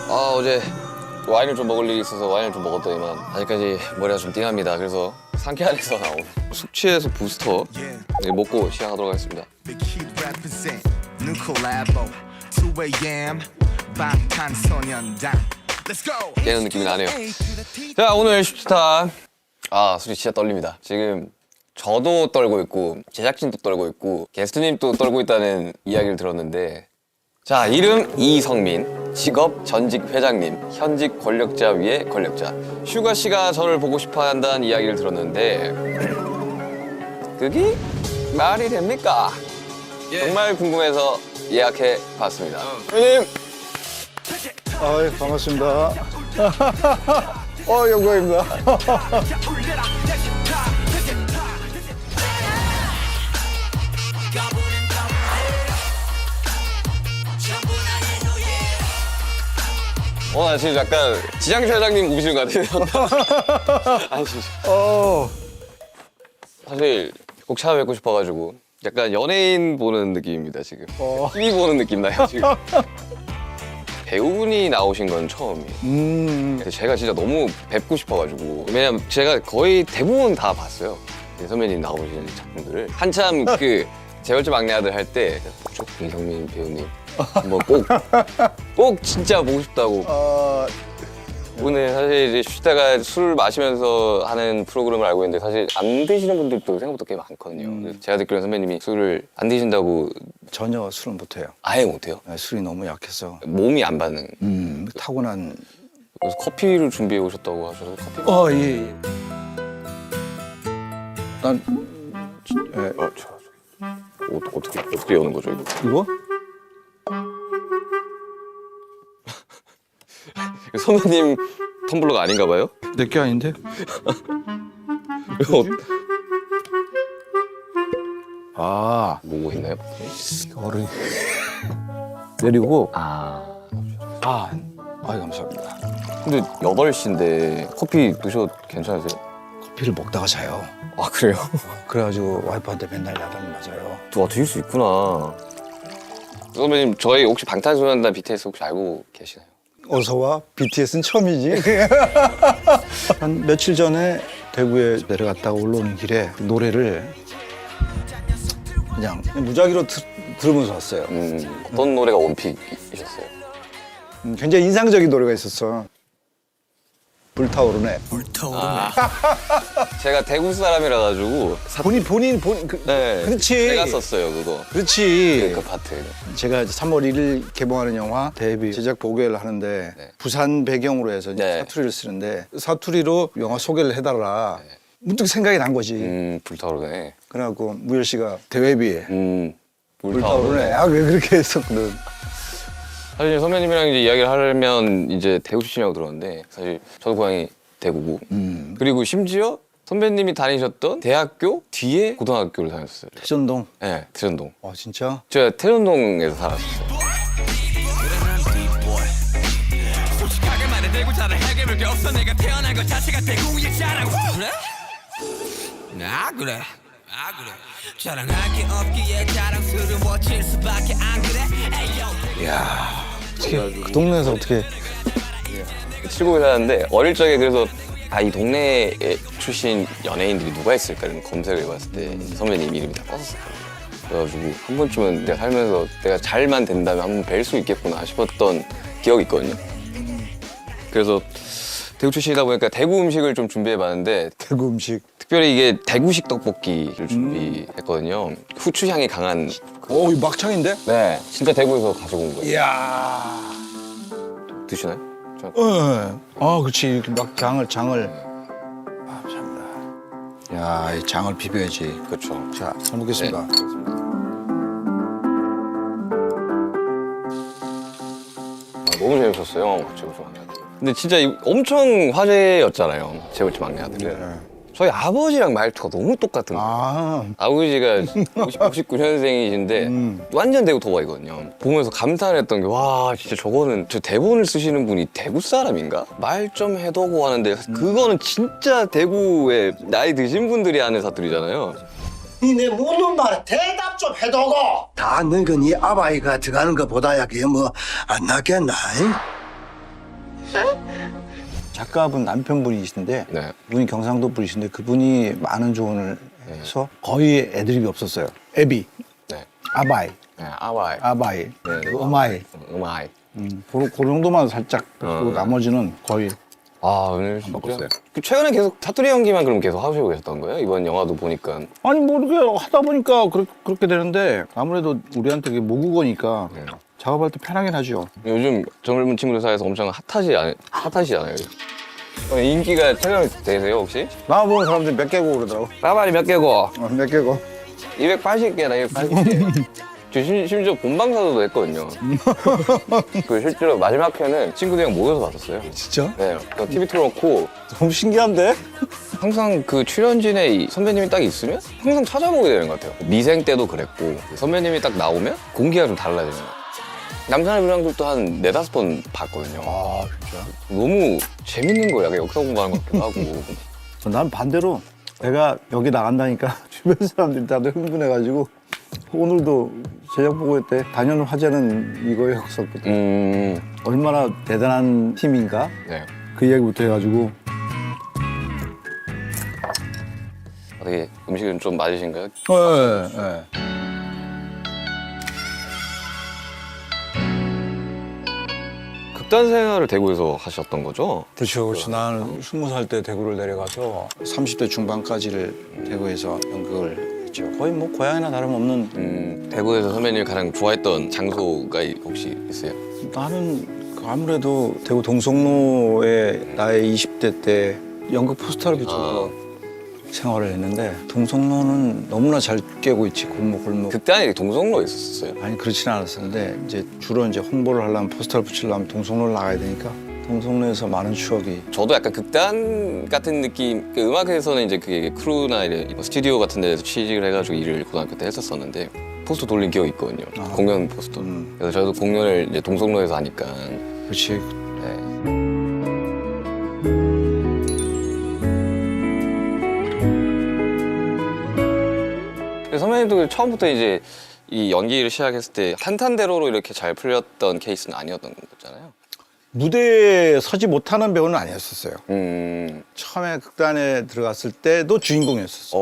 어제 와인을 좀 먹을 일이 있어서 와인을 좀 먹었더니만 아직까지 머리가 좀 띵합니다. 그래서 상쾌한에서 나온 숙취해소 부스터 먹고 시작하도록 하겠습니다. 깨는 느낌이 나네요. 자, 오늘 슈스타 솔직히 진짜 떨립니다. 지금 저도 떨고 있고 제작진도 떨고 있고 게스트님도 떨고 있다는 이야기를 들었는데, 자, 이름 이성민, 직업 전직 회장님, 현직 권력자 위의 권력자. 슈가 씨가 저를 보고 싶어 한다는 이야기를 들었는데 그게 말이 됩니까? 정말 궁금해서 예약해 봤습니다. 회장님! 반갑습니다. 영광입니다. 나 지금 약간 지장주 회장님 오시는 것 같아요. 아니, 진짜. 사실 꼭 찾아뵙고 싶어가지고 약간 연예인 보는 느낌입니다, 지금. TV 보는 느낌 나요, 지금. 배우분이 나오신 건 처음이에요. 근데 제가 진짜 너무 뵙고 싶어가지고. 왜냐면 제가 거의 대부분 다 봤어요. 선배님 나오시는 작품들을. 한참 그 재벌집 막내 아들 할 때 이성민 배우님 한번 꼭 진짜 보고 싶다고. 오늘 사실 이제 슈타가 술 마시면서 하는 프로그램을 알고 있는데 사실 안 드시는 분들도 생각보다 꽤 많거든요. 그래서 제가 듣기로는 선배님이 술을 안 드신다고. 전혀 술은 못해요. 아예 못해요? 술이 너무 약해서. 몸이 안 받는. 타고난. 그래서 커피를 준비해 오셨다고 하셔서 커피. 예. 난 어떻게 여는 거죠, 이거? 이거? 선배님 텀블러가 아닌가 봐요? 내 게 아닌데? 뭐고 있나요? 어른 내리고. 감사합니다. 근데 8시인데 커피 드셔도 괜찮으세요? 커피를 먹다가 자요. 아, 그래요? 그래가지고 와이프한테 맨날 야단 맞아요. 드실 수 있구나. 선배님, 저희 혹시 방탄소년단 BTS 혹시 알고 계시나요? 어서 와. BTS는 처음이지. 한 며칠 전에 대구에 내려갔다가 올라오는 길에 노래를 그냥 무작위로 들으면서 왔어요. 어떤 노래가 원픽이셨어요? 굉장히 인상적인 노래가 있었어. 불타오르네. 제가 대구 사람이라 가지고 본인 네, 그렇지. 제가 썼어요, 그거. 그렇지. 그 파트. 제가 이제 3월 1일 개봉하는 영화 데뷔 제작 보고회를 하는데 네. 부산 배경으로 해서 이제 네. 사투리를 쓰는데 사투리로 영화 소개를 해달라. 문득 생각이 난 거지. 불타오르네. 그래갖고 무열 씨가 대회비에 불타오르네. 왜 그렇게 했었거든. 사실 선배님이랑 이제 이야기를 하려면 이제 대구 출신이라고 들었는데 사실 저도 고향이 대구고 그리고 심지어 선배님이 다니셨던 대학교 뒤에 고등학교를 다녔어요. 태전동. 네, 태전동. 진짜? 제가 태전동에서 살았어요. 솔직하게 말해 대구 잘할 해결할 게 없어. 내가 태어난 것 자체가 대구의 자랑. 그래? 그래. 자랑할 게 없기에 자랑스러워질 수밖에 안 그래? 이야. 어떻게 그 동네에서 어떻게? 칠곡에 사는데 어릴 적에 그래서 이 동네에 출신 연예인들이 누가 있을까 이런 검색을 해봤을 때 선배님 이름이 다 떴었거든요. 그래가지고 한 번쯤은 내가 살면서 내가 잘만 된다면 한번 뵐 수 있겠구나 싶었던 기억이 있거든요. 그래서 대구 출신이다 보니까 대구 음식을 좀 준비해봤는데 대구 음식. 특별히 이게 대구식 떡볶이를 준비했거든요. 후추 향이 강한. 이거 막창인데? 네, 진짜 대구에서 가지고 온 거예요. 이야. 드시나요? 그렇지. 이렇게 막 장을. 감사합니다. 야, 이 장을 비벼야지. 그렇죠. 자, 잘 먹겠습니다. 네, 그렇습니다. 너무 재밌었어요. 재벌집 막내 아들. 근데 진짜 엄청 화제였잖아요. 재벌집 막내 아들은. 네. 저희 아버지랑 말투가 너무 똑같은 거예요. 아버지가 59년생이신데 완전 대구 토박이거든요. 보면서 감탄을 했던 게 와, 진짜 저거는 저 대본을 쓰시는 분이 대구 사람인가? 말 좀 해도고 하는데 그거는 진짜 대구에 나이 드신 분들이 하는 사투리잖아요. 니내 묻는 말에 대답 좀 해도고. 다 늙은 이 아바이가 들어가는 것보다야 그게 뭐 안 낫겠나? 작가분 남편분이신데 네. 분이 경상도 분이신데 그분이 많은 조언을 해서 거의 애드립이 없었어요. 애비, 네. 아바이, 네, 아와이. 아바이, 네, 네. 어마이. 음아이. 그 정도만 살짝 듣고 나머지는 거의 아, 오늘 진짜. 바꿨어요. 그 최근에 계속 사투리 연기만 그럼 계속 하시고 계셨던 거예요? 이번 영화도 보니까. 아니 뭐 이렇게 하다 보니까 그렇게 되는데 아무래도 우리한테 그게 모국어니까 네. 작업할 때 편하긴 하죠. 요즘 젊은 친구들 사이에서 엄청 핫하시잖아요. 인기가 최근에 되세요, 혹시? 나와보는 사람들이 몇 개고 그러더라고. 따발이 몇 개고? 몇 개고. 280개나 280개. 저 심지어 본방사수도 했거든요. 그 실제로 마지막 회는 친구들이랑 모여서 봤었어요. 진짜? 네, 그 TV 틀어놓고 너무 신기한데? 항상 그 출연진에 이 선배님이 딱 있으면 항상 찾아보게 되는 것 같아요. 미생 때도 그랬고 선배님이 딱 나오면 공기가 좀 달라지는 것 같아요. 남산의 불량들도 한 4-5번 봤거든요. 아 진짜? 너무 재밌는 거야. 약간 역사 공부하는 것 같기도 하고. 난 반대로 내가 여기 나간다니까 주변 사람들이 다들 흥분해가지고 오늘도 제작 보고 때 단연 화제는 이거였었거든. 얼마나 대단한 팀인가 네. 그 이야기부터 해가지고 어떻게 음식은 좀 맞으신가요? 네. 극단 생활을 대구에서 하셨던 거죠? 그렇죠. 나는 20살 때 대구를 내려가서 30대 중반까지를 대구에서 연극을 했죠. 거의 뭐 고향이나 다름없는. 대구에서 선배님이 가장 좋아했던 장소가 혹시 있어요? 나는 아무래도 대구 동성로에 나의 20대 때 연극 포스터를 비춰서 생활을 했는데 동성로는 너무나 잘 깨고 있지. 골목. 극단이 동성로에 있었어요. 아니 그렇지는 않았었는데 이제 주로 이제 홍보를 하려면 포스터를 붙이려면 동성로를 나가야 되니까 동성로에서 많은 추억이. 저도 약간 극단 같은 느낌. 그 음악에서는 이제 그게 크루나 이런 스튜디오 같은 데서 취직을 해가지고 일을 고등학교 때 했었었는데 포스터 돌린 기억이 있거든요. 공연 포스터. 그래서 저도 공연을 이제 동성로에서 하니까. 그렇지. 네. 선배님도 처음부터 이제 이 연기를 시작했을 때 탄탄대로로 이렇게 잘 풀렸던 케이스는 아니었던 거잖아요. 무대에 서지 못하는 배우는 아니었었어요. 음. 처음에 극단에 들어갔을 때도 주인공이었었어.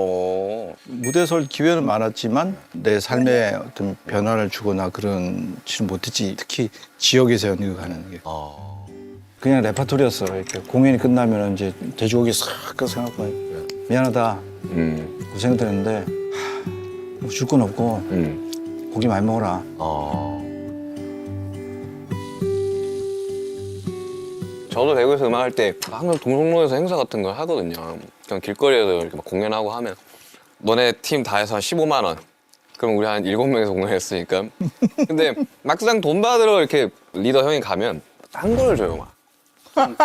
무대 설 기회는 많았지만 내 삶에 어떤 변화를 주거나 그런지는 못했지. 특히 지역에서 연극하는 게. 그냥 레파토리였어. 이렇게 공연이 끝나면 이제 돼지고기 싹 생각하고 미안하다. 고생들 했는데 뭐 줄 건 없고 고기 많이 먹어라. 저도 대구에서 음악할 때 항상 동성로에서 행사 같은 걸 하거든요. 그냥 길거리에서 이렇게 막 공연하고 하면 너네 팀 다 해서 한 15만 원. 그럼 우리 한 7명에서 공연했으니까. 근데 막상 돈 받으러 이렇게 리더 형이 가면 딴 걸 줘요, 막.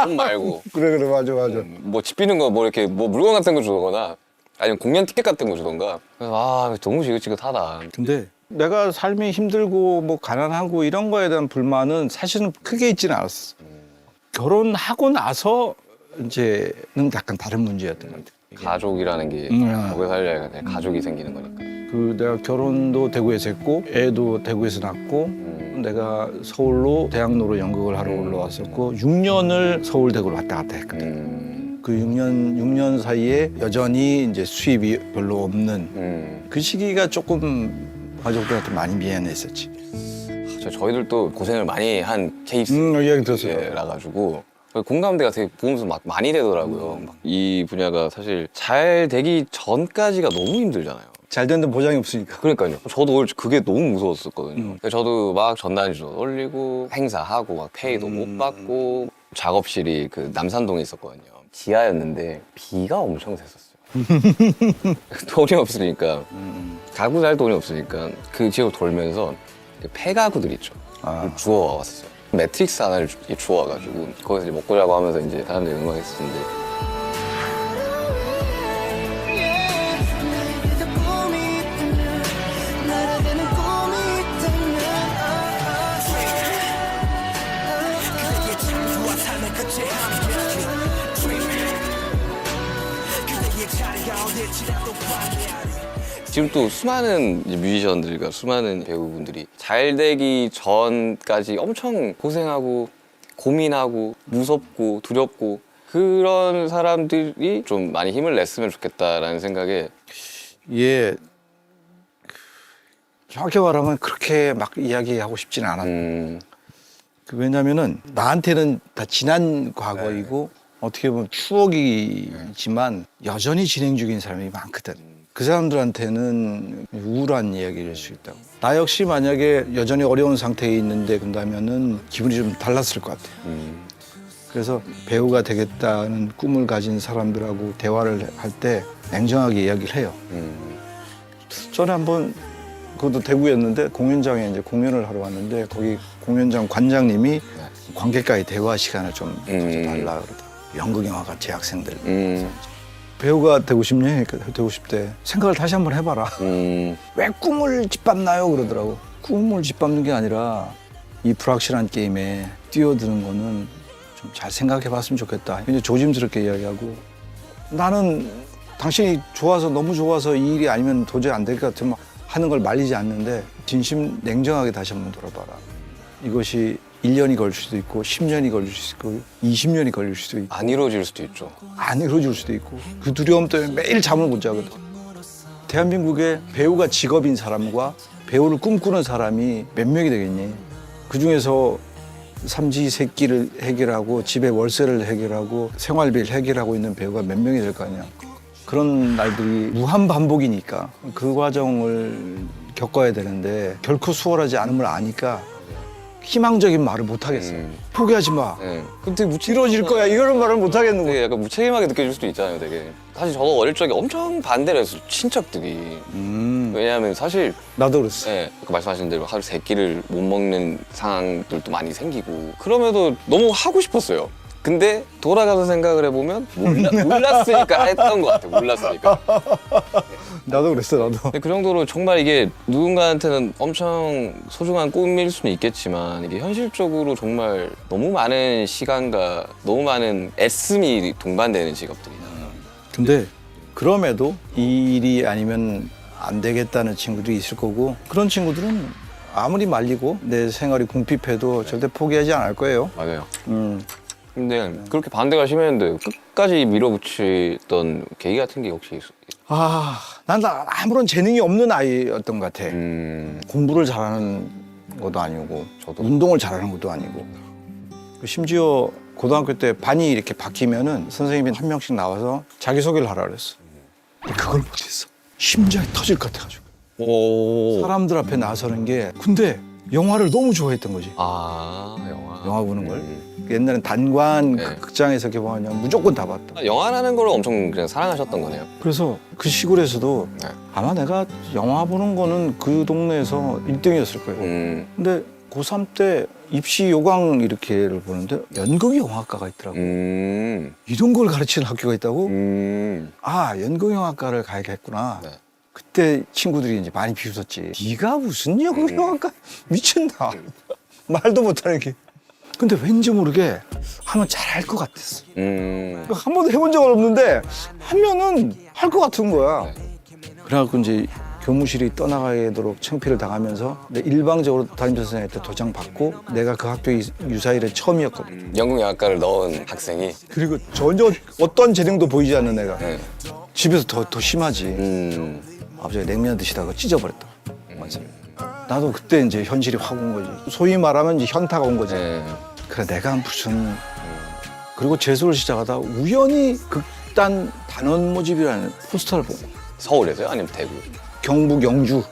돈 말고. 그래 맞아. 뭐 집비는 거 뭐 이렇게 뭐 물건 같은 거 주거나 아니면 공연 티켓 같은 거 주던가. 그래서 너무 지긋지긋하다. 근데 내가 삶이 힘들고 뭐 가난하고 이런 거에 대한 불만은 사실은 크게 있지는 않았어. 결혼하고 나서 이제는 약간 다른 문제였던 것 같아. 가족이라는 게 오래 살려야 돼. 가족이 생기는 거니까. 그 내가 결혼도 대구에서 했고 애도 대구에서 낳고 내가 서울로 대학로로 연극을 하러 올라왔었고 6년을 서울 대구로 왔다 갔다 했거든. 그 6년 사이에 여전히 이제 수입이 별로 없는 그 시기가 조금 가족들한테 많이 미안했었지. 저희들도 고생을 많이 한 케이스. 이야기 들었어요. 라 가지고 공감대가 되게 보면서 막 많이 되더라고요. 이 분야가 사실 잘 되기 전까지가 너무 힘들잖아요. 잘 되는 보장이 없으니까. 그러니까요. 저도 오히려 그게 너무 무서웠었거든요. 저도 막 전단지도 올리고 행사하고 막 페이도 못 받고 작업실이 그 남산동에 있었거든요. 지하였는데 비가 엄청 샜었어요. 돈이 없으니까 가구 살 돈이 없으니까 그 지역 돌면서 그 폐가구들 있죠. 주워왔었어요. 매트릭스 하나를 주워와가지고 거기서 이제 먹고 자고 하면서 이제 사람들이 응원했었는데. 지금 또 수많은 이제 뮤지션들과 수많은 배우분들이 잘 되기 전까지 엄청 고생하고 고민하고 무섭고 두렵고 그런 사람들이 좀 많이 힘을 냈으면 좋겠다라는 생각에 예, 정확히 말하면 그렇게 막 이야기하고 싶지는 않았어요. 왜냐면은 나한테는 다 지난 과거이고 어떻게 보면 추억이지만 여전히 진행 중인 사람이 많거든. 그 사람들한테는 우울한 이야기일 수 있다고. 나 역시 만약에 여전히 어려운 상태에 있는데 그런다면은 기분이 좀 달랐을 것 같아요. 그래서 배우가 되겠다는 꿈을 가진 사람들하고 대화를 할 때 냉정하게 이야기를 해요. 전에 한번 그것도 대구였는데 공연장에 이제 공연을 하러 왔는데 거기 공연장 관장님이 관객과의 대화 시간을 좀 가져달라 그러더라고요. 연극영화과 재학생들. 배우가 되고 싶니? 그러니까 되고 싶대. 생각을 다시 한번 해봐라. 왜 꿈을 짓밟나요? 그러더라고. 꿈을 짓밟는 게 아니라 이 불확실한 게임에 뛰어드는 거는 좀 잘 생각해봤으면 좋겠다. 이제 조심스럽게 이야기하고 나는 당신이 좋아서 너무 좋아서 이 일이 아니면 도저히 안 될 것 같으면 하는 걸 말리지 않는데 진심 냉정하게 다시 한번 돌아봐라. 이것이 1년이 걸릴 수도 있고 10년이 걸릴 수도 있고 20년이 걸릴 수도 있고 안 이루어질 수도 있죠. 안 이루어질 수도 있고 그 두려움 때문에 매일 잠을 못 자거든. 대한민국에 배우가 직업인 사람과 배우를 꿈꾸는 사람이 몇 명이 되겠니? 그중에서 삼시세끼를 해결하고 집에 월세를 해결하고 생활비를 해결하고 있는 배우가 몇 명이 될 거 아니야. 그런 날들이 무한 반복이니까 그 과정을 겪어야 되는데 결코 수월하지 않음을 아니까 희망적인 말을 못 하겠어. 포기하지 마. 네. 근데 이루어질 거야. 이런 말을 못 하겠는 거야. 되게 약간 무책임하게 느껴질 수도 있잖아요, 되게. 사실 저도 어릴 적에 엄청 반대를 했어요, 친척들이. 왜냐하면 사실 나도 그랬어. 네, 아까 말씀하신 대로 하루 세 끼를 못 먹는 상황들도 많이 생기고 그럼에도 너무 하고 싶었어요. 근데 돌아가서 생각을 해보면 몰랐으니까 했던 것 같아요. 몰랐으니까. 나도 그랬어, 나도. 근데 그 정도로 정말 이게 누군가한테는 엄청 소중한 꿈일 수는 있겠지만 이게 현실적으로 정말 너무 많은 시간과 너무 많은 애씀이 동반되는 직업들이다. 근데 그럼에도 이 일이 아니면 안 되겠다는 친구들이 있을 거고 그런 친구들은 아무리 말리고 내 생활이 궁핍해도 절대 포기하지 않을 거예요. 맞아요. 근데 그렇게 반대가 심했는데 끝까지 밀어붙이던 계기 같은 게 혹시 있어요? 난 아무런 재능이 없는 아이였던 것 같아. 공부를 잘하는 것도 아니고 저도. 운동을 잘하는 것도 아니고 심지어 고등학교 때 반이 이렇게 바뀌면은 선생님이 한 명씩 나와서 자기소개를 하라 그랬어. 근데 그걸 못했어. 심장이 터질 것 같아가지고. 오. 사람들 앞에 나서는 게 근데 영화를 너무 좋아했던 거지. 영화 보는 걸. 옛날엔 단관 네. 극장에서 개봉하면 무조건 다 봤다. 영화라는 걸 엄청 그냥 사랑하셨던 거네요. 그래서 그 시골에서도 네. 아마 내가 영화 보는 거는 그 동네에서 1등이었을 거예요. 근데 고3 때 입시 요강 이렇게를 보는데 연극영화과가 있더라고. 이런 걸 가르치는 학교가 있다고? 연극영화과를 가야겠구나. 네. 그때 친구들이 이제 많이 비웃었지. 네가 무슨 연극영화과 미쳤나? 말도 못하는 게. 근데 왠지 모르게 하면 잘할 것 같았어. 한 번도 해본 적은 없는데 하면은 할 것 같은 거야. 그래갖고 이제 교무실이 떠나가도록 창피를 당하면서 일방적으로 담임 선생님한테 도장 받고 내가 그 학교 유사일에 처음이었거든. 연극영화과를 넣은 학생이. 그리고 전혀 어떤 재능도 보이지 않는 애가 네. 집에서 더 심하지. 아버지가 냉면 드시다가 찢어버렸다. 맞아. 나도 그때 이제 현실이 확 온 거지. 소위 말하면 이제 현타가 온 거지. 네. 그래 내가 무슨 그리고 재수를 시작하다 우연히 극단 단원 모집이라는 포스터를 보고 서울에서요? 아니면 대구? 경북 영주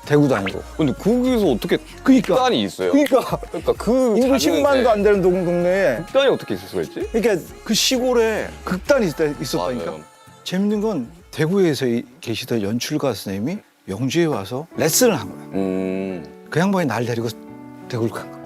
대구도 아니고. 근데 거기서 어떻게 그러니까 극단이 있어요? 그러니까 그 인구 작은 10만도 안 되는 동네에 극단이 어떻게 있을 수가 있지? 그러니까 그 시골에 극단이 있었다니까. 맞아요. 재밌는 건 대구에서 계시던 연출가 선생님이 영주에 와서 레슨을 한 거야. 그 양반이 날 데리고 대구를 간 거야.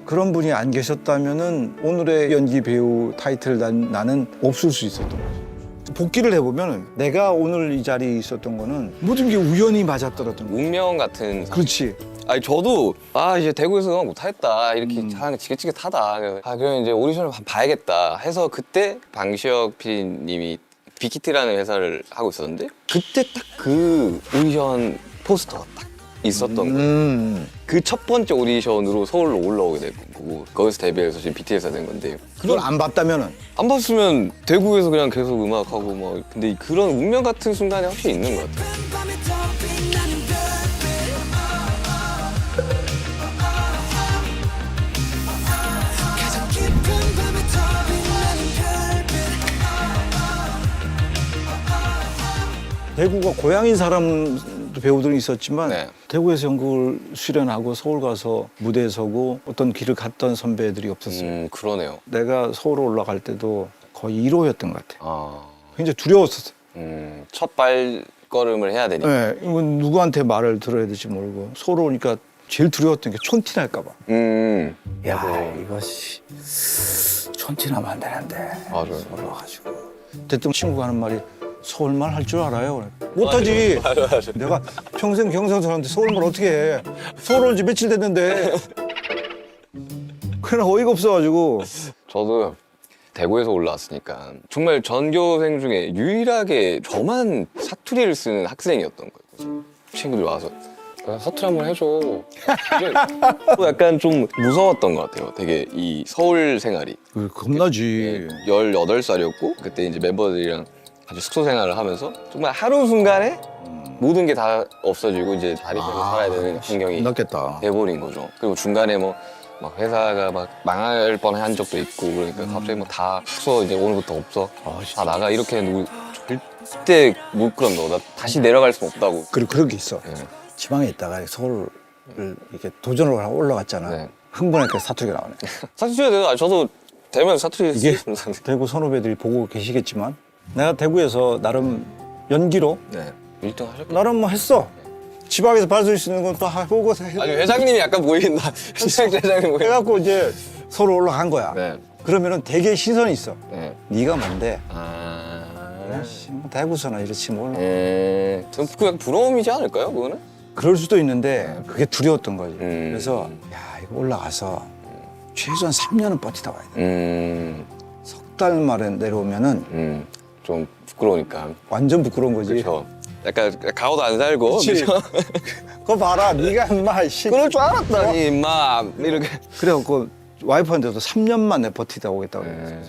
그런 분이 안 계셨다면은 오늘의 연기 배우 타이틀 나는 없을 수 있었던 거지. 복귀를 해보면 내가 오늘 이 자리에 있었던 거는 모든 게 우연히 맞아떨어졌던 거야. 운명 같은. 그렇지. 아니 저도 이제 대구에서 못하겠다 이렇게 하는 게 지긋지긋하다. 그럼 이제 오디션을 봐야겠다 해서 그때 방시혁 PD님이 빅히트라는 회사를 하고 있었는데 그때 딱 그 오디션 포스터가 딱 있었던 거예요. 그 첫 번째 오디션으로 서울로 올라오게 된 거고 거기서 데뷔해서 지금 BTS가 된 건데 그걸 안 봤다면은 안 봤으면 대구에서 그냥 계속 음악하고 막 근데 그런 운명 같은 순간이 확실히 있는 것 같아요. 밤에 더 빛나는 별빛 가장 깊은 밤에 더 빛나는 별빛 대구가 고향인 사람도 배우들이 있었지만 네. 대구에서 연극을 수련하고 서울 가서 무대에 서고 어떤 길을 갔던 선배들이 없었어요. 그러네요. 내가 서울 올라갈 때도 거의 1호였던 것 같아요. 아, 굉장히 두려웠었어. 첫 발걸음을 해야 되니까. 네, 이건 누구한테 말을 들어야 될지 모르고 서울 오니까 제일 두려웠던 게 촌티 날까 봐. 야, 이것이 촌티 나면 안 되는데. 맞아요. 서울 와가지고. 대통령 친구가 하는 말이 서울말 할 줄 알아요? 그래. 못하지. 맞아. 내가 평생 경상도사람한테 서울말 어떻게 해. 서울 온 지 며칠 됐는데. 그냥 어이가 없어가지고. 저도 대구에서 올라왔으니까 정말 전교생 중에 유일하게 저만 사투리를 쓰는 학생이었던 거예요. 친구들이 와서 야, 사투리 한번 해줘. 이게 또 약간 좀 무서웠던 것 같아요. 되게 이 서울 생활이. 겁나지. 18살이었고 그때 이제 멤버들이랑 같이 숙소 생활을 하면서 정말 하루 순간에 모든 게 다 없어지고 이제 자립해서 살아야 되는 환경이 겁났겠다. 돼버린 거죠. 그리고 중간에 뭐 막 회사가 막 망할 뻔한 적도 있고 그러니까 갑자기 뭐 다 숙소 이제 오늘부터 없어. 다 나가 이렇게 누구 절대 못 그런 거. 나 다시 내려갈 수 없다고. 그리고 그런 게 있어. 네. 지방에 있다가 서울을 이렇게 도전을 하고 올라갔잖아. 네. 흥분하니까 사투리가 나오네. 사투리가 돼요. 저도 대면 사투리 이게 쓰겠습니다. 대구 선후배들이 보고 계시겠지만 내가 대구에서 나름 연기로 네. 1등 하셨고. 나름 뭐 했어. 지방에서 받을 수 있는 건 또 해보고 아니 회장님이 약간 보인다. 회장님 보인다. 해갖고 이제 서로 올라간 거야. 네. 그러면은 되게 시선이 있어. 네. 네가 뭔데? 아. 씨, 뭐 대구서나 이렇지 뭘. 좀 그냥 부러움이지 않을까요, 그거는? 그럴 수도 있는데 그게 두려웠던 거지. 음. 그래서 야 이거 올라가서 최소한 3년은 버티다 와야 돼. 석 달 만에 내려오면은 좀 부끄러우니까. 완전 부끄러운 거지. 그렇죠. 약간 가오도 안 살고. 그치? 그죠? 그거 봐라, 네가 인마 씨. 그럴 줄 알았다니, 임마. 이렇게. 그래갖고 와이프한테도 3년만 내 버티다 오겠다고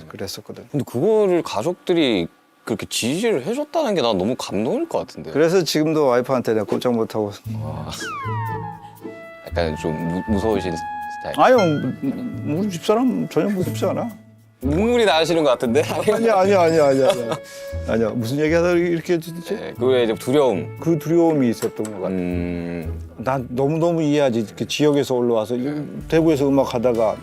그랬었거든. 근데 그거를 가족들이 그렇게 지지를 해줬다는 게 난 너무 감동일 것 같은데. 그래서 지금도 와이프한테 내가 꼼짝 못하고. 약간 좀 무서우신 스타일. 아유, 우리 집사람 전혀 무섭지 않아. 눈물이 나시는 것 같은데? 아니야. 무슨 얘기하다 이렇게 해주지? 네, 그거에 이제 두려움. 그 두려움이 있었던 것 같아. 난 너무너무 이해하지. 이렇게 지역에서 올라와서 대구에서 음악하다가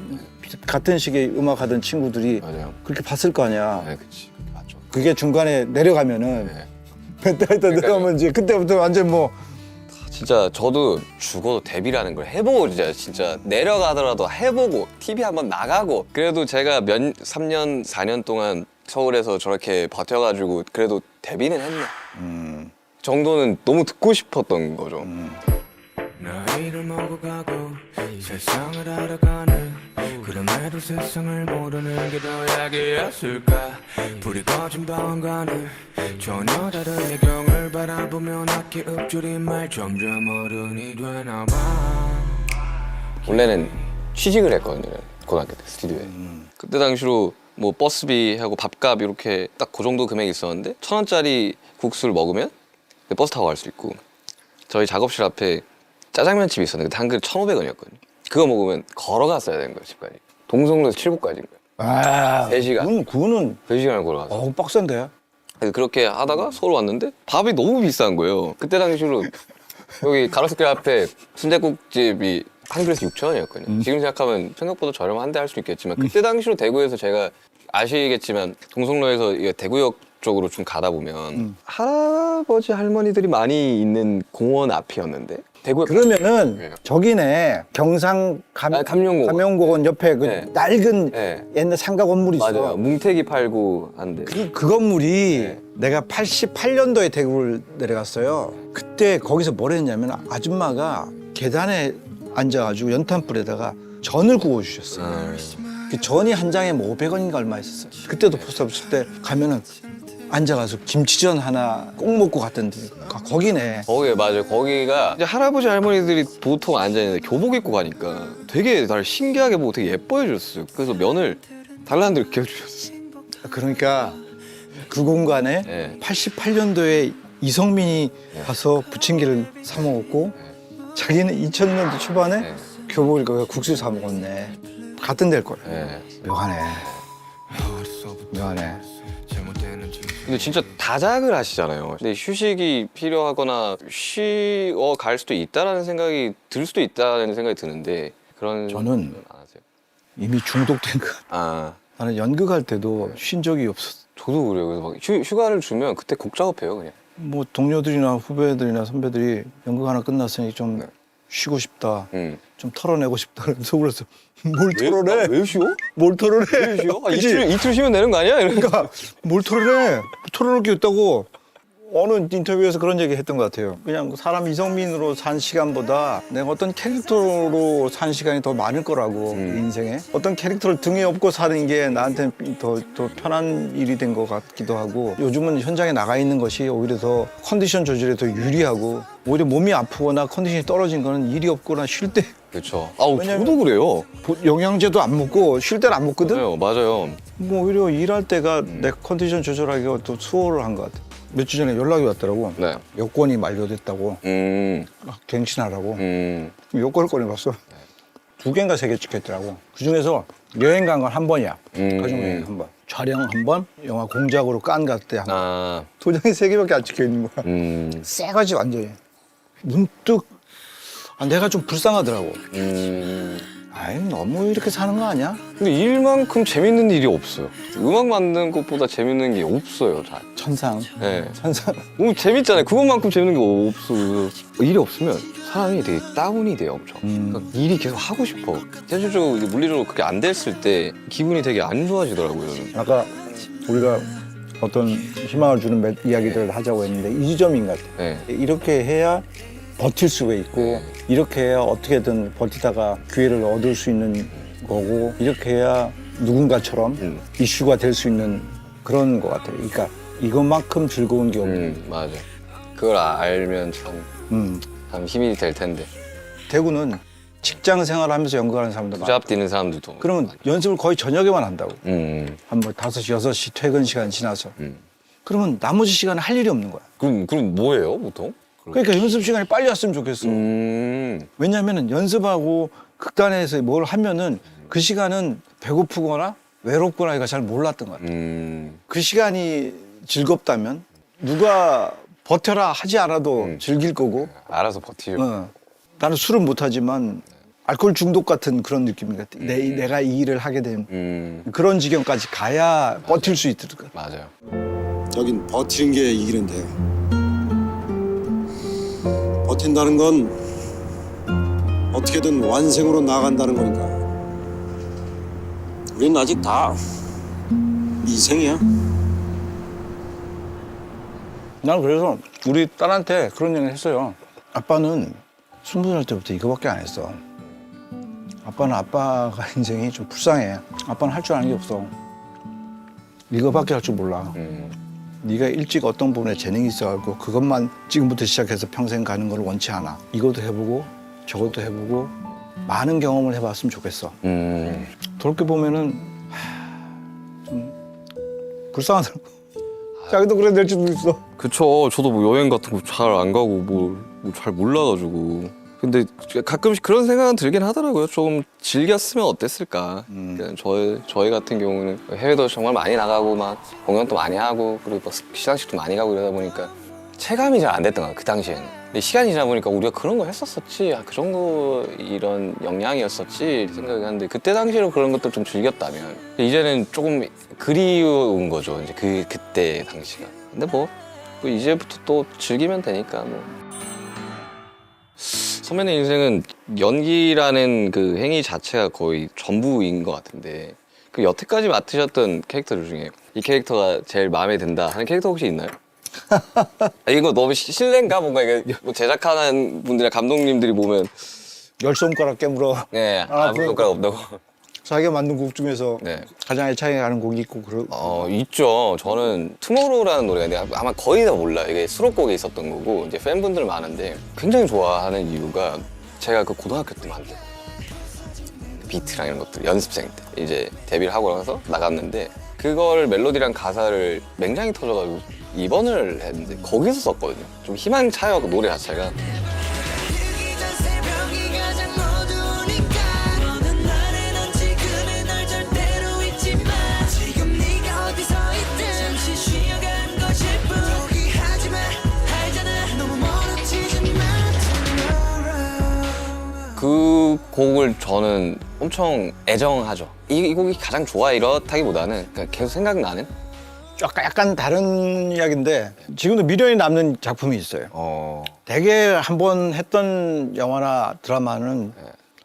같은 시기에 음악하던 친구들이 맞아요. 그렇게 봤을 거 아니야. 네, 그치. 그게 맞죠. 그게 중간에 내려가면은 네. 몇 달 있다 내려가면 이제 그때부터 완전 뭐 진짜 저도 죽어도 데뷔라는 걸 해보고 진짜 내려가더라도 해보고 TV 한번 나가고 그래도 제가 3년 4년 동안 서울에서 저렇게 버텨가지고 그래도 데뷔는 했네 정도는 너무 듣고 싶었던 거죠. 나이를 먹어가고 세상을 알아가는 그럼에도 세상을 모르는 게 더 약이었을까 불이 꺼진 방안가는 전혀 다른 야경을 바라보며 낮게 읊조린 말 점점 어른이 되나봐 원래는 취직을 했거든요. 고등학교 때 스튜디오에. 그때 당시로 뭐 버스비하고 밥값 이렇게 딱 그 정도 금액이 있었는데 1,000원짜리 국수를 먹으면 버스 타고 갈 수 있고 저희 작업실 앞에 짜장면집이 있었는데 그때 한 그릇 1,500원이었거든요. 그거 먹으면 걸어갔어야 되는 거예요, 집까지. 동성로에서 칠곡까지인 거예요. 아, 3시간. 그거는 3시간을 걸어가서. 빡센데. 그래서 그렇게 하다가 서울 왔는데 밥이 너무 비싼 거예요. 그때 당시로 여기 가로수길 앞에 순댓국집이 한 그릇에 6,000원이었거든요. 지금 생각하면 생각보다 저렴한데 할 수 있겠지만 그때 당시로 대구에서 제가 아시겠지만 동성로에서 이게 대구역 쪽으로 좀 가다 보면 할아버지 할머니들이 많이 있는 공원 앞이었는데 대구역 그러면은 네. 저기네 경상 감룡공원. 감룡공원 옆에 그 네. 낡은 네. 옛날 상가 건물이 있어. 맞아요. 뭉태기 팔고 한데. 그 건물이 네. 내가 88년도에 대구를 내려갔어요. 그때 거기서 뭘 했냐면 아줌마가 계단에 앉아가지고 연탄불에다가 전을 구워주셨어요. 그 전이 한 장에 뭐 500원인가 얼마 있었어요. 그때도 포스터 없을 때 가면은 앉아가서 김치전 하나 꼭 먹고 갔던데 거기네. 거기 맞아요. 거기가 이제 할아버지 할머니들이 보통 앉아있는데 교복 입고 가니까 되게 나를 신기하게 보고 되게 예뻐해 주셨어요. 그래서 면을 달라는 대로 이렇게 해주셨어요. 그러니까 그 공간에 네. 88년도에 이성민이 가서 부침개를 사 먹었고 자기는 2000년도 초반에 네. 교복을 입고 국수 사 먹었네. 같은 데일 거래. 네. 묘하네. 묘하네. 근데 진짜 다작을 하시잖아요. 근데 휴식이 필요하거나 쉬어 갈 수도 있다라는 생각이 들 수도 있다는 생각이 드는데 그런 저는 안 하세요? 이미 중독된 것 같아. 아 나는 연극할 때도 쉰 적이 없었어. 저도 그래요. 그래서 막 휴가를 주면 그때 곡 작업해요 그냥. 뭐 동료들이나 후배들이나 선배들이 연극 하나 끝났으니 좀 네. 쉬고 싶다. 좀 털어내고 싶다. 그래서 그래서 뭘 털어내? 왜 쉬어? 뭘 털어내? 왜 쉬어? 아, 그치? 이틀 쉬면 되는 거 아니야? 이러니까. 그러니까 뭘 털어내? 털어낼 게 있다고. 어느 인터뷰에서 그런 얘기 했던 것 같아요. 그냥 사람 이성민으로 산 시간보다 내가 어떤 캐릭터로 산 시간이 더 많을 거라고 인생에. 어떤 캐릭터를 등에 업고 사는 게 나한테는 더 편한 일이 된 것 같기도 하고 요즘은 현장에 나가 있는 것이 오히려 더 컨디션 조절에 더 유리하고 오히려 몸이 아프거나 컨디션이 떨어진 거는 일이 없거나 쉴 때 그렇죠. 아우 왜냐면- 저도 그래요. 영양제도 안 먹고 쉴 때는 안 먹거든. 맞아요. 뭐 오히려 일할 때가 내 컨디션 조절하기가 또 수월을 한 것 같아. 몇 주 전에 연락이 왔더라고. 네. 여권이 만료됐다고. 음. 갱신하라고. 음. 여권을 꺼내봤어. 2개인가 3개 찍혔더라고. 그중에서 여행 간 건 한 번이야. 가족여행 한 번. 촬영 한 번, 영화 공작으로 깐 갈 때 한 번. 아. 도장이 3개밖에 안 찍혀 있는 거야. 새거지 완전히. 문득 내가 좀 불쌍하더라고. 아이 너무 이렇게 사는 거 아니야? 근데 일만큼 재밌는 일이 없어요. 음악 만드는 것보다 재밌는 게 없어요, 잘. 천상. 네. 천상. 너무 재밌잖아요. 그것만큼 재밌는 게 없어요. 일이 없으면 사람이 되게 다운이 돼요, 엄청. 그러니까 일이 계속 하고 싶어. 현실적으로, 물리적으로 그게 안 됐을 때 기분이 되게 안 좋아지더라고요, 저는. 아까 우리가 어떤 희망을 주는 이야기들을 하자고 했는데 이 지점인 것 같아. 네. 이렇게 해야 버틸 수가 있고 이렇게 해야 어떻게든 버티다가 기회를 얻을 수 있는 거고 이렇게 해야 누군가처럼 이슈가 될 수 있는 그런 것 같아요. 그러니까 이것만큼 즐거운 게 없는. 맞아. 그걸 알면 참 힘이 될 텐데. 대구는 직장 생활하면서 연극하는 사람도 많아. 부잡 뛰는 사람들도. 그러면 연습을 거의 저녁에만 한다고. 음. 한 뭐 5시, 6시 퇴근 시간 지나서. 그러면 나머지 시간에 할 일이 없는 거야. 그럼 뭐예요, 보통? 그러니까 연습 시간이 빨리 왔으면 좋겠어. 왜냐하면 연습하고 극단에서 뭘 하면은 그 시간은 배고프거나 외롭거나 이거 잘 몰랐던 것 같아. 그 시간이 즐겁다면 누가 버텨라 하지 않아도 즐길 거고. 알아서 버티고. 나는 술은 못하지만 알코올 중독 같은 그런 느낌 같아. 내가 이 일을 하게 된 그런 지경까지 가야 버틸 수 있을 것 같아. 맞아요. 여긴 버티는 게 이기는 데요. 버틴다는 건 어떻게든 완생으로 나간다는 거니까. 우린 아직 다 미생이야. 나는 그래서 우리 딸한테 그런 얘기를 했어요. 아빠는 20살 때부터 이거밖에 안 했어. 아빠는 아빠가 인생이 좀 불쌍해. 아빠는 할 줄 아는 게 없어. 이거밖에 할 줄 몰라. 네가 일찍 어떤 부분에 재능이 있어갖고 그것만 지금부터 시작해서 평생 가는 걸 원치 않아. 이것도 해보고 저것도 해보고 많은 경험을 해봤으면 좋겠어. 돌이켜보면은 좀 불쌍하더라고. 자기도 그래 될지도 있어. 그쵸. 저도 뭐 여행 같은 거 잘 안 가고 뭐 잘 몰라가지고. 근데 가끔씩 그런 생각은 들긴 하더라고요. 조금 즐겼으면 어땠을까. 그러니까 저희 같은 경우는 해외도 정말 많이 나가고 막 공연도 많이 하고 그리고 막 시상식도 많이 가고 이러다 보니까 체감이 잘 안 됐던 거야, 그 당시에는. 근데 시간이 지나 보니까 우리가 그런 거 했었었지. 그 정도 이런 역량이었었지 생각이 하는데 그때 당시로 그런 것도 좀 즐겼다면 이제는 조금 그리운 거죠. 이제 그때 당시가. 근데 뭐 이제부터 또 즐기면 되니까 뭐. 선배님 인생은 연기라는 그 행위 자체가 거의 전부인 것 같은데 그 여태까지 맡으셨던 캐릭터들 중에 이 캐릭터가 제일 마음에 든다 하는 캐릭터 혹시 있나요? 이거 너무 실례인가? 뭔가 이게 뭐 제작하는 분들이나 감독님들이 보면 10손가락 깨물어. 네 아무 손가락 없다고. 자기가 만든 곡 중에서 네. 가장 애착이 가는 곡이 있고 있죠. 저는 투모로우라는 노래가 아마 거의 다 몰라요. 이게 수록곡에 있었던 거고 이제 팬분들 많은데 굉장히 좋아하는 이유가 제가 그 고등학교 때 만든 비트랑 이런 것들 연습생 때 이제 데뷔를 하고 나서 나갔는데 그걸 멜로디랑 가사를 맹장이 터져가지고 입원을 했는데 거기서 썼거든요. 좀 희망차요 그 노래 자체가. 흐르기 전 새벽이 가장 어두우니까 너는 나를 넌지 그래 널 절대로 잊지 마 지금 네가 어디서 있든 잠시 쉬어간 것일 뿐 포기하지 마 알잖아 너무 멀어지지 마 tomorrow 그 곡을 저는 엄청 애정하죠. 이 곡이 가장 좋아 이렇다기보다는 그냥 계속 생각나는. 약간 다른 이야기인데 지금도 미련이 남는 작품이 있어요. 되게 한 번 했던 영화나 드라마는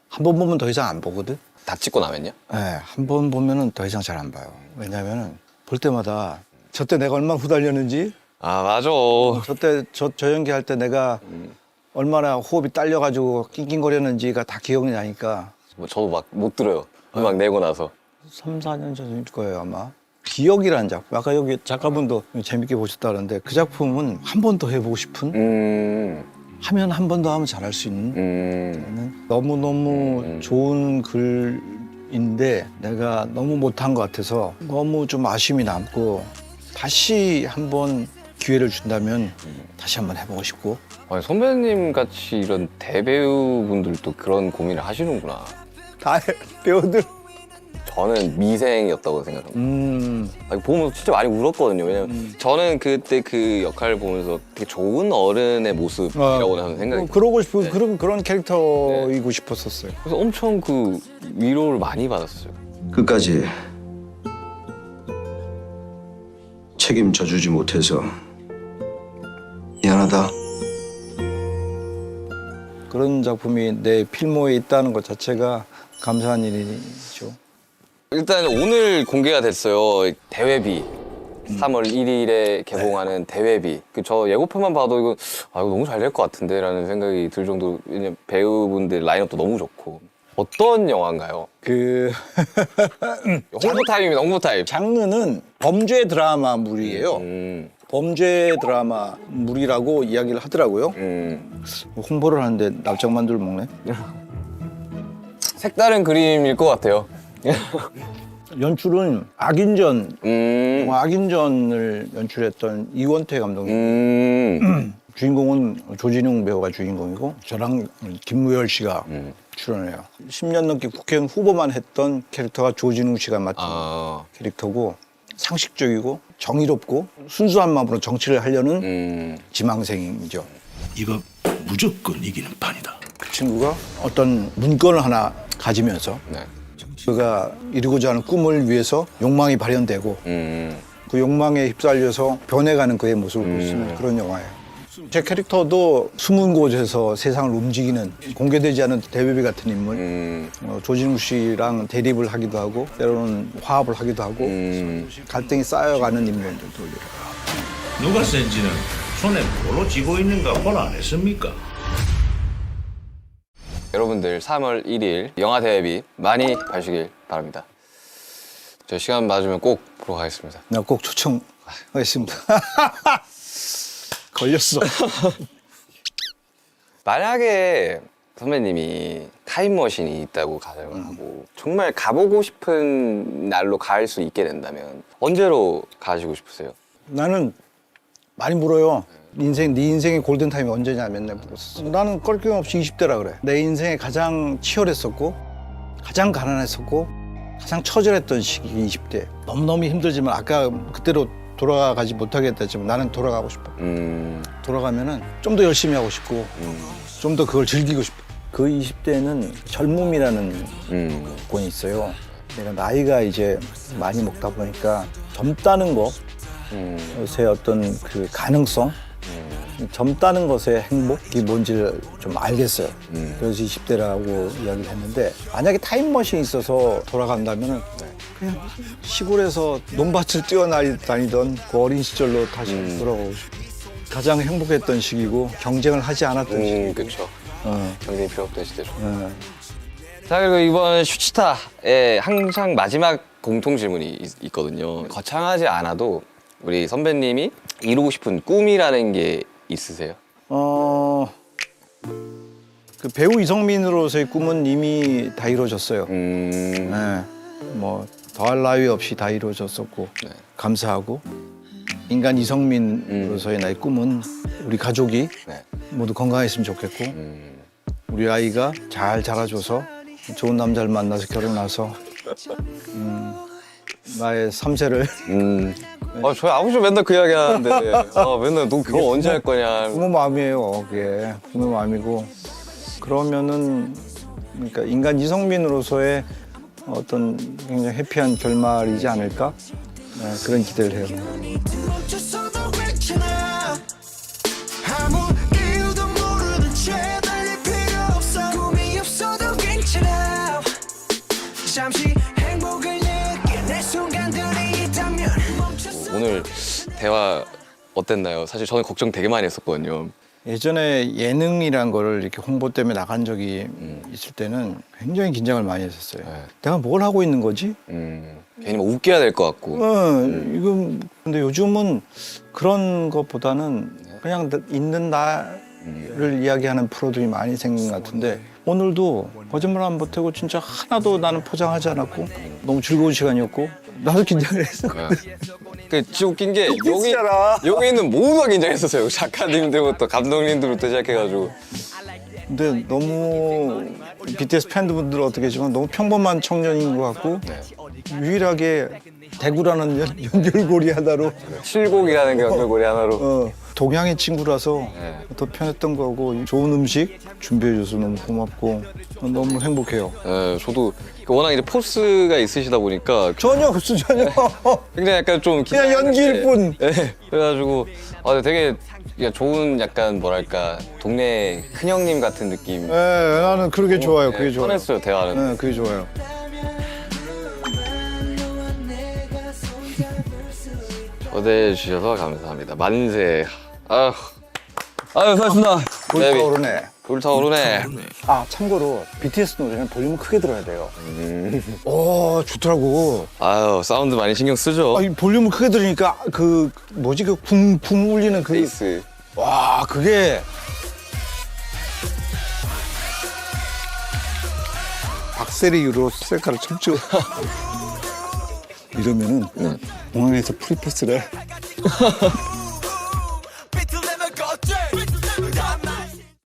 한 번 보면 더 이상 안 보거든. 다 찍고 나면요? 네, 한 번 보면은 더 이상 잘 안 봐요. 왜냐면은 볼 때마다 저때 내가 얼마나 후달렸는지, 아 맞아. 저때 저 연기할 때 내가 얼마나 호흡이 딸려가지고 낑낑거렸는지가 다 기억이 나니까 뭐 저도 막 못 들어요. 음악 내고 나서. 3, 4년 전일 거예요 아마. 기억이라는 작품. 아까 여기 작가분도 재밌게 보셨다는데 그 작품은 한 번 더 해보고 싶은 하면 한 번 더 하면 잘할 수 있는 너무너무 좋은 글인데 내가 너무 못한 것 같아서 너무 좀 아쉬움이 남고 다시 한번 기회를 준다면 다시 한번 해보고 싶고. 아니, 선배님 같이 이런 대배우분들도 그런 고민을 하시는구나. 다 배우들. 저는 미생이었다고 생각합니다. 아니, 보면서 진짜 많이 울었거든요. 왜냐면 저는 그때 그 역할을 보면서 되게 좋은 어른의 모습이라고 하는 생각이 그러고 싶은 그런 캐릭터이고 싶었었어요. 그래서 엄청 그 위로를 많이 받았어요. 끝까지 책임져 주지 못해서 미안하다. 그런 작품이 내 필모에 있다는 것 자체가 감사한 일이죠. 일단 오늘 공개가 됐어요. 대회비. 3월 1일에 개봉하는 대회비. 저 예고편만 봐도 이거 너무 잘 될 것 같은데 라는 생각이 들 정도로 왜냐면 배우분들 라인업도 너무 좋고. 어떤 영화인가요? 홍보 타임입니다. 홍보 타임. 장르는 범죄 드라마물이에요. 범죄 드라마물이라고 이야기를 하더라고요. 홍보를 하는데 납작만두를 먹네. 색다른 그림일 것 같아요. 연출은 악인전, 영화 악인전을 연출했던 이원태 감독님. 주인공은 조진웅 배우가 주인공이고 저랑 김무열 씨가 출연해요. 10년 넘게 국회의원 후보만 했던 캐릭터가 조진웅 씨가 맡은 캐릭터고 상식적이고 정의롭고 순수한 마음으로 정치를 하려는 지망생이죠. 이거 무조건 이기는 판이다. 그 친구가 어떤 문건을 하나 가지면서 네. 그가 이루고자 하는 꿈을 위해서 욕망이 발현되고 그 욕망에 휩쓸려서 변해가는 그의 모습을 볼 수 있는 그런 영화예요. 제 캐릭터도 숨은 곳에서 세상을 움직이는 공개되지 않은 대배비 같은 인물. 조진웅 씨랑 대립을 하기도 하고 때로는 화합을 하기도 하고 갈등이 쌓여가는 인물들도 누가 센지는 손에 뭘로 쥐고 있는가 볼 안 했습니까? 여러분들 3월 1일 영화 대회비 많이 봐주시길 바랍니다. 저 시간 맞으면 꼭 보러 가겠습니다. 내가 꼭 초청하겠습니다. 걸렸어. 만약에 선배님이 타임머신이 있다고 가정을 하고 정말 가보고 싶은 날로 갈 수 있게 된다면 언제로 가시고 싶으세요? 나는 많이 물어요. 네 인생의 골든타임이 언제냐 맨날 물었어. 나는 껄낌없이 20대라 그래. 내 인생에 가장 치열했었고 가장 가난했었고 가장 처절했던 시기 20대. 너무너무 힘들지만 아까 그때로 돌아가지 못하겠다 했지만 나는 돌아가고 싶어. 돌아가면은 좀 더 열심히 하고 싶고 좀 더 그걸 즐기고 싶어. 그 20대에는 젊음이라는 권이 있어요. 내가 나이가 이제 많이 먹다 보니까 젊다는 것의 어떤 그 가능성, 젊다는 것의 행복이 뭔지를 좀 알겠어요. 그래서 20대라고 이야기를 했는데 만약에 타임머신이 있어서 돌아간다면은 그냥 시골에서 논밭을 뛰어다니던 그 어린 시절로 다시 돌아가고 싶어요. 가장 행복했던 시기고 경쟁을 하지 않았던 시기고. 그렇죠. 경쟁이 필요 없던 시대로. 자, 그리고 이번 슈치타에 항상 마지막 공통 질문이 있거든요. 거창하지 않아도 우리 선배님이 이루고 싶은 꿈이라는 게 있으세요? 그 배우 이성민으로서의 꿈은 이미 다 이루어졌어요. 음. 뭐 더할 나위 없이 다 이루어졌었고 네. 감사하고 인간 이성민으로서의 나의 꿈은 우리 가족이 네. 모두 건강했으면 좋겠고 우리 아이가 잘 자라줘서 좋은 남자를 만나서 결혼해서 나의 3세를 저희 아버지 맨날 그 이야기 하는데 맨날 너 결혼 언제 할 거냐. 부모 마음이에요. 그게 부모 마음이고 그러면은 그러니까 인간 이성민으로서의 어떤 굉장히 해피한 결말이지 않을까 그런 기대를 해요. 멈췄어도 괜찮아 아무 이유도 모르는 채 달릴 필요 없어 꿈이 없어도 괜찮아 잠시 행복을 느껴낼 순간들이 있다면 멈췄어 오늘 대화 어땠나요? 사실 저는 걱정 되게 많이 했었거든요. 예전에 예능이란 거를 이렇게 홍보 때문에 나간 적이 있을 때는 굉장히 긴장을 많이 했었어요. 네. 내가 뭘 하고 있는 거지? 괜히 뭐 웃겨야 될 것 같고. 이건 근데 요즘은 그런 것보다는 그냥 있는 나를 이야기하는 프로들이 많이 생긴 것 같은데 오늘도 거짓말 안 보태고 진짜 하나도 나는 포장하지 않았고 너무 즐거운 시간이었고 나도 긴장을 했어. 그 진짜 웃긴 게 여기 있는 모두가 긴장했었어요. 작가님들부터 감독님들부터 시작해가지고. 근데 너무 BTS 팬분들은 어떻게 했지만 너무 평범한 청년인 것 같고 유일하게 대구라는 연결고리 하나로 칠곡이라는 게 연결고리 하나로. 동양의 친구라서 네. 더 편했던 거고 좋은 음식 준비해줘서 너무 고맙고 너무 행복해요. 네, 저도 워낙 이제 포스가 있으시다 보니까 전혀 없어 전혀. 굉장히 약간 좀 그냥 연기일 뿐. 네, 그래가지고 되게 좋은 약간 뭐랄까 동네 큰형님 같은 느낌. 네, 나는 그게 좋아요. 그게 좋아요. 편했어요 대화는. 네, 그게 좋아요. 초대해 주셔서 감사합니다. 만세. 아유 수고하셨습니다. 불타오르네. 불타오르네. 아 참고로 BTS 노래는 볼륨을 크게 들어야 돼요. 오 좋더라고. 아유 사운드 많이 신경 쓰죠. 이 볼륨을 크게 들으니까 그 뭐지 그 쿵쿵 울리는 그 베이스. 와 그게 박세리 유로 셀카를 춤추 이러면은 공항에서 프리패스를